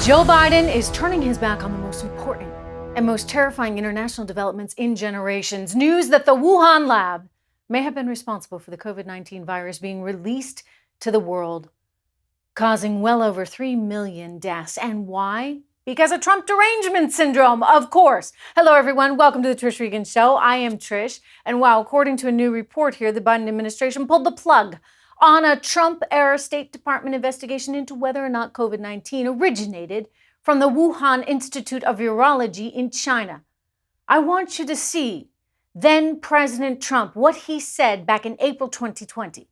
Joe Biden is turning his back on the most important and most terrifying international developments in generations. News that the Wuhan lab may have been responsible for the COVID-19 virus being released to the world, causing well over 3 million deaths. And why? Because of Trump derangement syndrome, of course. Hello, everyone. Welcome to the Trish Regan Show. I am Trish. And wow, according to a new report here, the Biden administration pulled the plug on a Trump-era State Department investigation into whether or not COVID-19 originated from the Wuhan Institute of Virology in China. I want you to see then President Trump, what he said back in April 2020.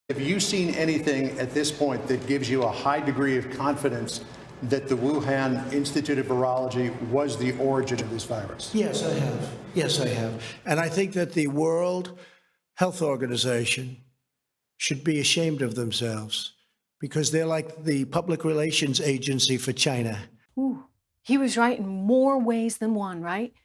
Have you seen anything at this point that gives you a high degree of confidence that the Wuhan Institute of Virology was the origin of this virus? Yes, I have. Yes, I have. And I think that the World Health Organization should be ashamed of themselves because they're like the public relations agency for China. Ooh, he was right in more ways than one, right?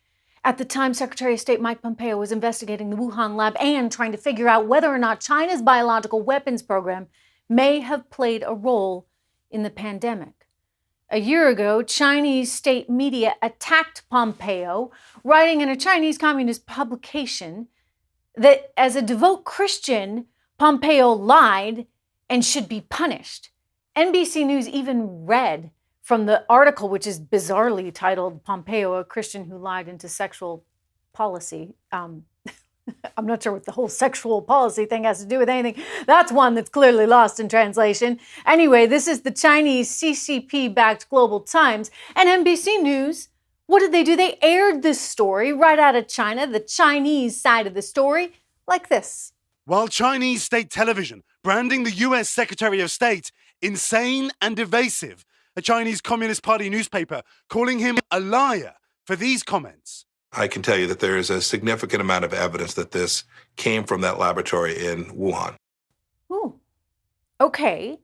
At the time, Secretary of State Mike Pompeo was investigating the Wuhan lab and trying to figure out whether or not China's biological weapons program may have played a role in the pandemic. A year ago, Chinese state media attacked Pompeo, writing in a Chinese communist publication that as a devout Christian, Pompeo lied and should be punished. NBC News even read from the article, which is bizarrely titled, Pompeo, a Christian who lied into sexual policy. I'm not sure what the whole sexual policy thing has to do with anything. That's one that's clearly lost in translation. Anyway, this is the Chinese CCP-backed Global Times. And NBC News, what did they do? They aired this story right out of China, the Chinese side of the story, like this. While Chinese state television branding the US Secretary of State insane and evasive, a Chinese Communist Party newspaper calling him a liar for these comments. I can tell you that there is a significant amount of evidence that this came from that laboratory in Wuhan. Ooh, okay.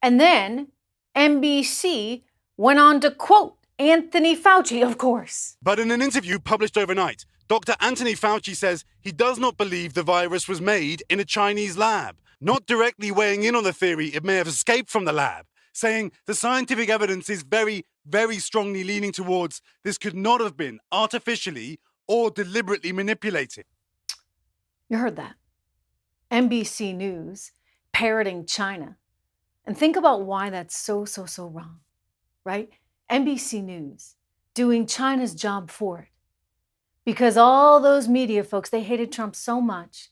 And then NBC went on to quote Anthony Fauci, of course. But in an interview published overnight, Dr. Anthony Fauci says he does not believe the virus was made in a Chinese lab, not directly weighing in on the theory it may have escaped from the lab, saying the scientific evidence is very, very strongly leaning towards this could not have been artificially or deliberately manipulated. You heard that. NBC News parroting China. And think about why that's so wrong, right? NBC News doing China's job for it. Because all those media folks, they hated Trump so much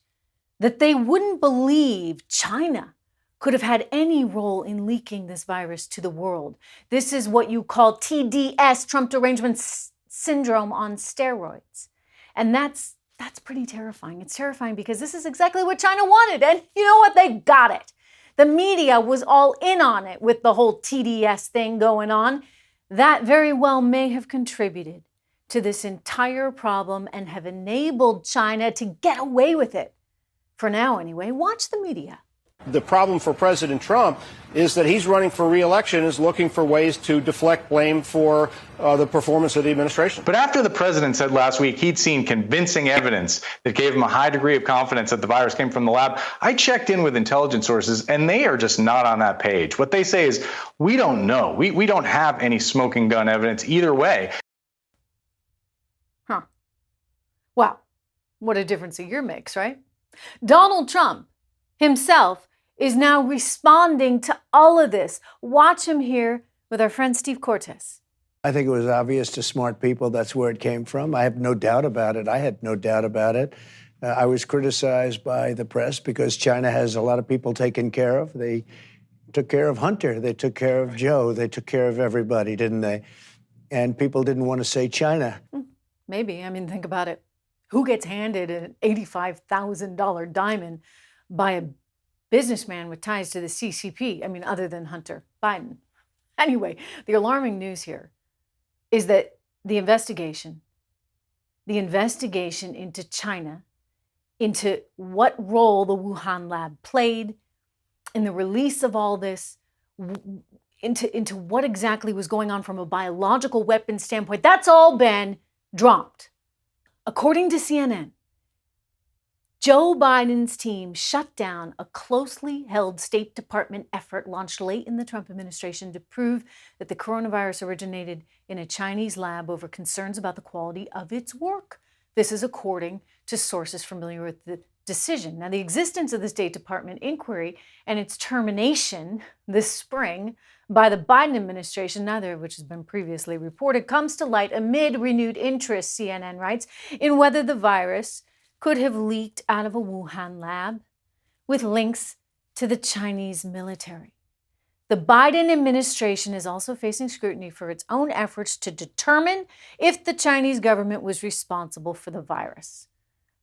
that they wouldn't believe China could have had any role in leaking this virus to the world. This is what you call TDS, Trump derangement syndrome on steroids. And that's pretty terrifying. It's terrifying because this is exactly what China wanted. And you know what? They got it. The media was all in on it with the whole TDS thing going on. That very well may have contributed to this entire problem and have enabled China to get away with it. For now, anyway, watch the media. The problem for President Trump is that he's running for re-election, is looking for ways to deflect blame for the performance of the administration. But after the president said last week he'd seen convincing evidence that gave him a high degree of confidence that the virus came from the lab, I checked in with intelligence sources, and they are just not on that page. What they say is, we don't know. We don't have any smoking gun evidence either way. Huh. Well, what a difference a year makes, right? Donald Trump himself is now responding to all of this. Watch him here with our friend Steve Cortes. I think it was obvious to smart people that's where it came from. I have no doubt about it. I had no doubt about it. I was criticized by the press because China has a lot of people taken care of. They took care of Hunter. They took care of Joe. They took care of everybody, didn't they? And people didn't want to say China. Maybe. I mean, think about it. Who gets handed an $85,000 diamond by a businessman with ties to the CCP? I mean, other than Hunter Biden. Anyway, the alarming news here is that the investigation into China, into what role the Wuhan lab played in the release of all this, into what exactly was going on from a biological weapons standpoint, that's all been dropped. According to CNN, Joe Biden's team shut down a closely held State Department effort launched late in the Trump administration to prove that the coronavirus originated in a Chinese lab over concerns about the quality of its work. This is according to sources familiar with the decision. Now, the existence of the State Department inquiry and its termination this spring by the Biden administration, neither of which has been previously reported, comes to light amid renewed interest, CNN writes, in whether the virus could have leaked out of a Wuhan lab with links to the Chinese military. The Biden administration is also facing scrutiny for its own efforts to determine if the Chinese government was responsible for the virus.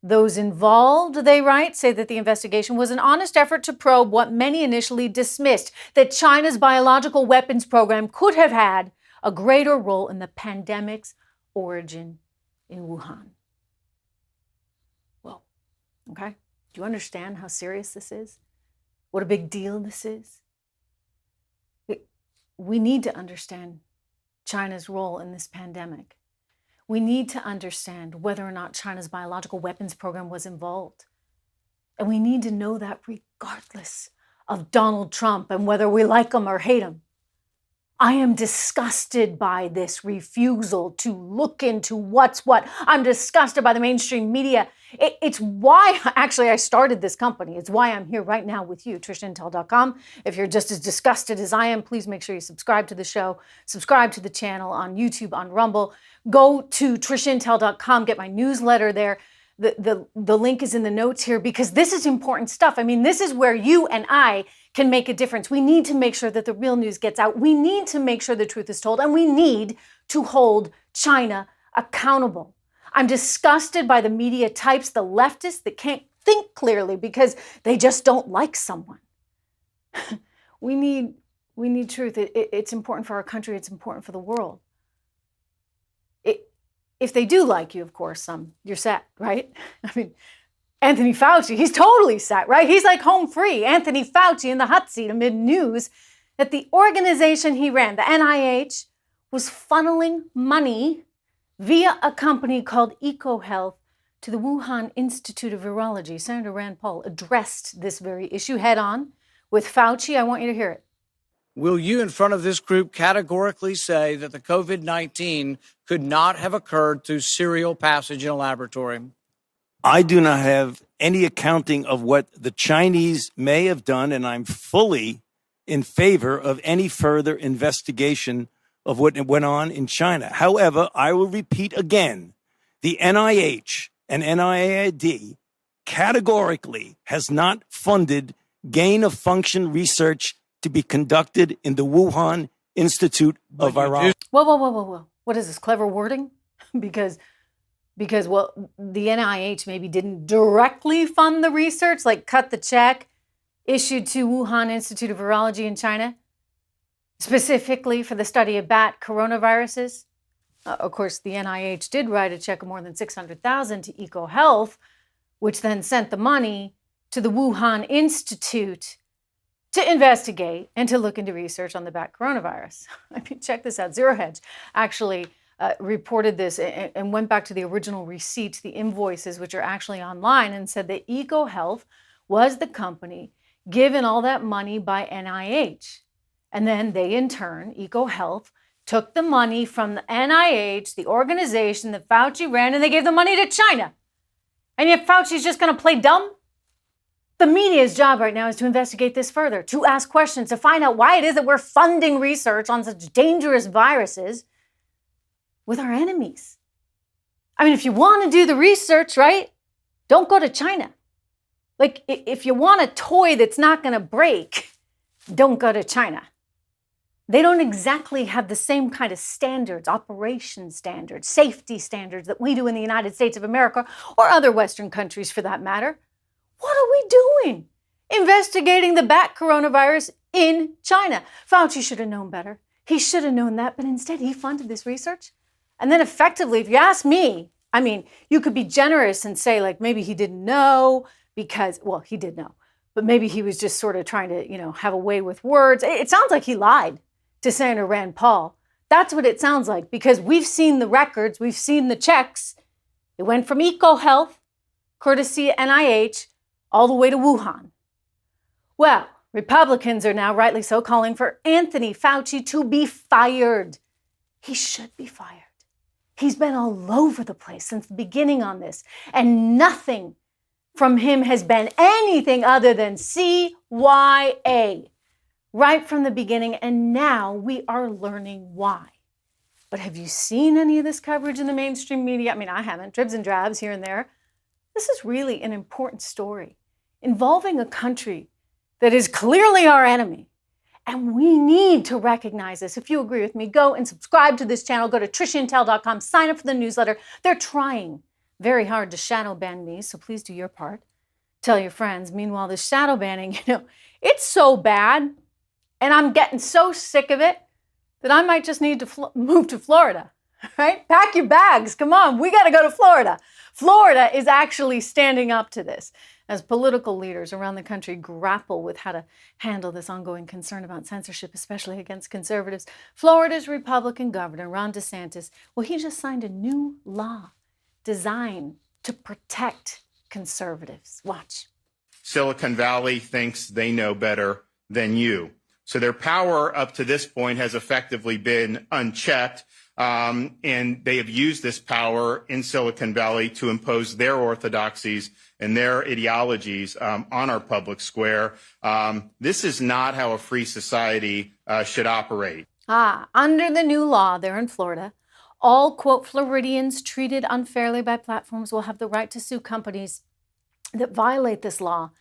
Those involved, they write, say that the investigation was an honest effort to probe what many initially dismissed, that China's biological weapons program could have had a greater role in the pandemic's origin in Wuhan. Well, okay, do you understand how serious this is? What a big deal this is? We need to understand China's role in this pandemic. We need to understand whether or not China's biological weapons program was involved. And we need to know that regardless of Donald Trump and whether we like him or hate him. I am disgusted by this refusal to look into what's what. I'm disgusted by the mainstream media. It's why, actually, I started this company. It's why I'm here right now with you, TrishIntel.com. If you're just as disgusted as I am, please make sure you subscribe to the show, subscribe to the channel on YouTube, on Rumble. Go to TrishIntel.com, get my newsletter there. The link is in the notes here because this is important stuff. I mean, this is where you and I can make a difference. We need to make sure that the real news gets out. We need to make sure the truth is told, and we need to hold China accountable. I'm disgusted by the media types, the leftists that can't think clearly because they just don't like someone. We need truth. It's important for our country. It's important for the world. If they do like you, of course, you're set, right? I mean, Anthony Fauci, he's totally set, right? He's like home free. Anthony Fauci in the hot seat amid news that the organization he ran, the NIH, was funneling money via a company called EcoHealth to the Wuhan Institute of Virology. Senator Rand Paul addressed this very issue head on with Fauci. I want you to hear it. Will you, in front of this group, categorically say that the COVID-19 could not have occurred through serial passage in a laboratory? I do not have any accounting of what the Chinese may have done, and I'm fully in favor of any further investigation of what went on in China. However, I will repeat again, the NIH and NIAID categorically has not funded gain-of-function research to be conducted in the Wuhan Institute of Virology. Whoa. What is this, clever wording? because, well, the NIH maybe didn't directly fund the research, like cut the check issued to Wuhan Institute of Virology in China, specifically for the study of bat coronaviruses. Of course, the NIH did write a check of more than $600,000 to EcoHealth, which then sent the money to the Wuhan Institute to investigate and to look into research on the bat coronavirus. I mean, check this out. Zero Hedge actually reported this and went back to the original receipts, the invoices, which are actually online, and said that EcoHealth was the company given all that money by NIH. And then they, in turn, EcoHealth, took the money from the NIH, the organization that Fauci ran, and they gave the money to China. And yet Fauci's just going to play dumb? The media's job right now is to investigate this further, to ask questions, to find out why it is that we're funding research on such dangerous viruses with our enemies. I mean, if you want to do the research, right, don't go to China. Like, if you want a toy that's not going to break, don't go to China. They don't exactly have the same kind of standards, operation standards, safety standards that we do in the United States of America or other Western countries for that matter. What are we doing? Investigating the bat coronavirus in China. Fauci should have known better. He should have known that, but instead he funded this research. And then effectively, if you ask me, I mean, you could be generous and say, like, maybe he didn't know because, well, he did know, but maybe he was just sort of trying to, have a way with words. It sounds like he lied to Senator Rand Paul. That's what it sounds like, because we've seen the records, we've seen the checks. It went from EcoHealth courtesy NIH, all the way to Wuhan. Well, Republicans are now, rightly so, calling for Anthony Fauci to be fired. He should be fired. He's been all over the place since the beginning on this, and nothing from him has been anything other than CYA right from the beginning, and now we are learning why. But have you seen any of this coverage in the mainstream media? I mean, I haven't, dribs and drabs here and there. This is really an important story involving a country that is clearly our enemy. And we need to recognize this. If you agree with me, go and subscribe to this channel. Go to trishintel.com, sign up for the newsletter. They're trying very hard to shadow ban me, so please do your part. Tell your friends. Meanwhile, this shadow banning, it's so bad, and I'm getting so sick of it that I might just need to move to Florida, right? Pack your bags. Come on, we got to go to Florida. Florida is actually standing up to this as political leaders around the country grapple with how to handle this ongoing concern about censorship, especially against conservatives. Florida's Republican governor, Ron DeSantis, well, he just signed a new law designed to protect conservatives. Watch. Silicon Valley thinks they know better than you. So their power up to this point has effectively been unchecked. And they have used this power in Silicon Valley to impose their orthodoxies and their ideologies on our public square. This is not how a free society should operate. Under the new law there in Florida, all, quote, Floridians treated unfairly by platforms will have the right to sue companies that violate this law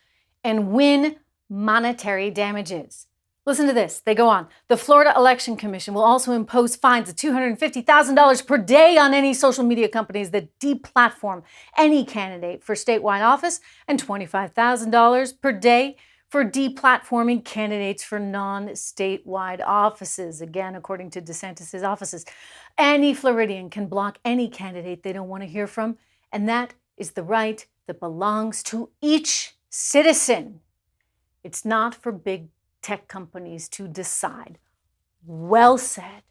and win monetary damages. Listen to this. They go on. The Florida Election Commission will also impose fines of $250,000 per day on any social media companies that deplatform any candidate for statewide office and $25,000 per day for deplatforming candidates for non-statewide offices. Again, according to DeSantis' offices, any Floridian can block any candidate they don't want to hear from, and that is the right that belongs to each citizen. It's not for big tech companies to decide. Well said,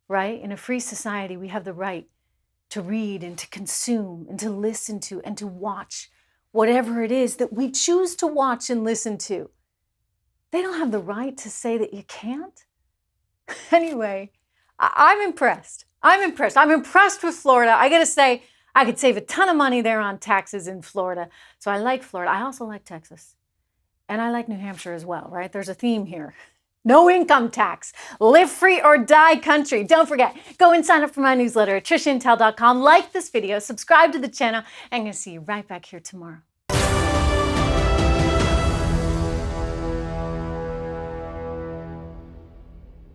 right? In a free society, we have the right to read and to consume and to listen to and to watch whatever it is that we choose to watch and listen to. They don't have the right to say that you can't. Anyway, I'm impressed. I'm impressed with Florida. I gotta say, I could save a ton of money there on taxes in Florida. So I like Florida. I also like Texas. And I like New Hampshire as well, right? There's a theme here. No income tax. Live free or die country. Don't forget, go and sign up for my newsletter at trishintel.com. Like this video, subscribe to the channel, and I'm going to see you right back here tomorrow.